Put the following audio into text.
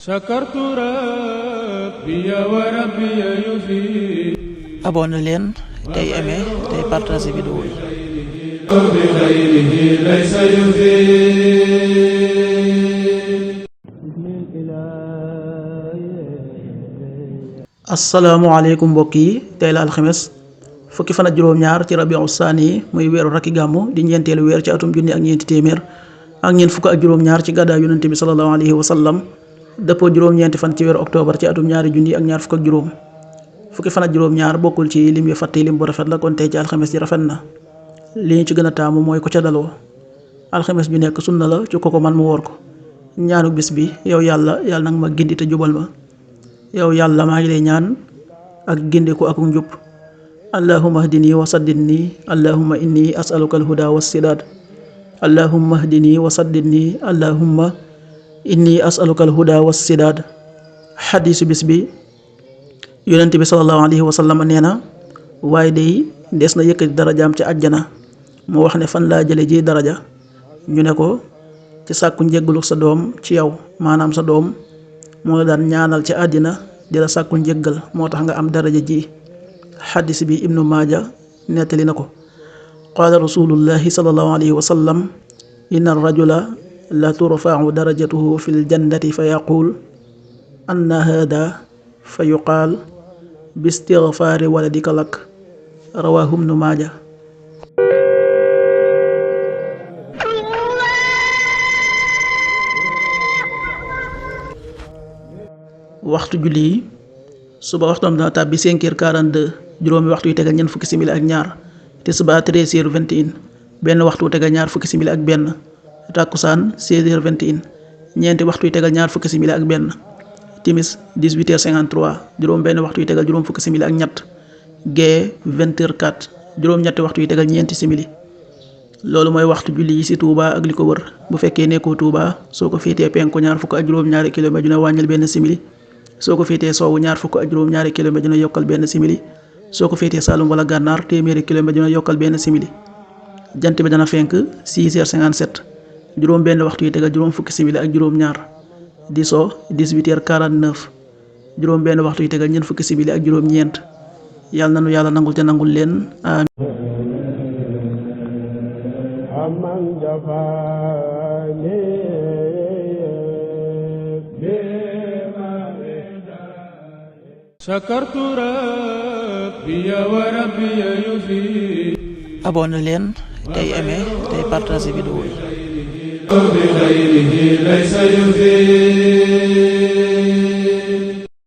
sakartu rabbi wa rabbi yufi. abonné leen tey aimé tey partagé vidéo yi. bi xayrihi laysa yufi. asalaamaaleykum mbokk yi, tey la alxames fukki fan ak juróom-ñaar ci rabiu saani muy weeru rakki gàmmu di ñeenteelu weer ci atum junni ak ñeenti téeméer ak ñeent fukk ak juróom-ñaar ci gàddaa yonente bi sallallahu alayhi wa sallam dëppoo juróom-ñeenti fan ci weeru octobre ci atum ñaari junni ak ñaar fukk ak juróom. fukki fan ak juróom-ñaar bokkul ci lim yu fàtte lim bu rafet la, kon tey ci alxames ji rafet na. li ñu ci gën a taamu mooy ko ca daloo. alxames ju nekk sunna la ci ko man mu woor ko. ñaanu bis bi: yow yàlla nag ma gindi te jubal ma. yow yàlla maa ngi lay ñaan ak gindiku ak njub. allahumma hdini wa saddidni. allahumma inni as'aluka alhuda wassidad. allahumma hdini wa saddidni. allahumma inni as'aluka alhuda wassidad. xadiisu bis bi: yonent bi sallallahu alayhi wa sallam nee na, waaye day des na yëkkati darajaam ci àjjana. mu wax ne, fan laa jële ji daraja? ñu ne ko, ci sàkku njéggalu sa doom ci yow, maanaam sa doom moo la daan ñaanal ci àddina di la sàkku njéggal, moo tax nga am daraja ji. xadis bi ibnu maaja nettali na ko. qaala rasulullahi sallallahu alayhi wa sallam, inna rajula la turfau darajatuhu fi ljannati fa yaqul anna hada, fa yuqaal bi istigfaari waladika lak. rawaahu ibnu maaja. waxtu julli yi: suba waxtoom dana tàbbi 5h42, juróomi waxtu yu tegal ñeent fukki simili ak ñaar. tisbaar 13h21, benn waxtu yu tegal ñaar fukki simili ak benn. takkusaan 16h21, ñeenti waxtu yu tegal ñaar fukki simili ak benn. timis 18h53, juróom benn waxtu yu tegal juróom fukki simili ak ñett. gee 20h04, juróom ñetti waxtu yu tegal ñeenti simili. loolu mooy waxtu julli yi ci Touba ak li ko wër. bu fekkee nekkoo Touba, soo ko féetee penku ñaar fukk ak juróom-ñaari kilomètre dina wàññil benn simili. soo ko féetee soowu ñaar fukk ak juróom-ñaari kilomètre dina yokkal benn simili. soo ko féetee Saalum wala Gànnaar téeméeri kilomètre dina yokkal benn simili. jant bi dana fenk 6h57, juróom benn waxtu yu tegal juróom fukki simili ak juróom-ñaar. di so 18h49, juróom benn waxtu yu tegal ñeent fukki simili ak juróom-ñeent. yàlla nanu yàlla nangul te nangul leen. amiin. sakartu rabbi wa rabbi yufi. abonné leen tey aimé tey partagé vidéo yi. bi xayrihi laysa yufi.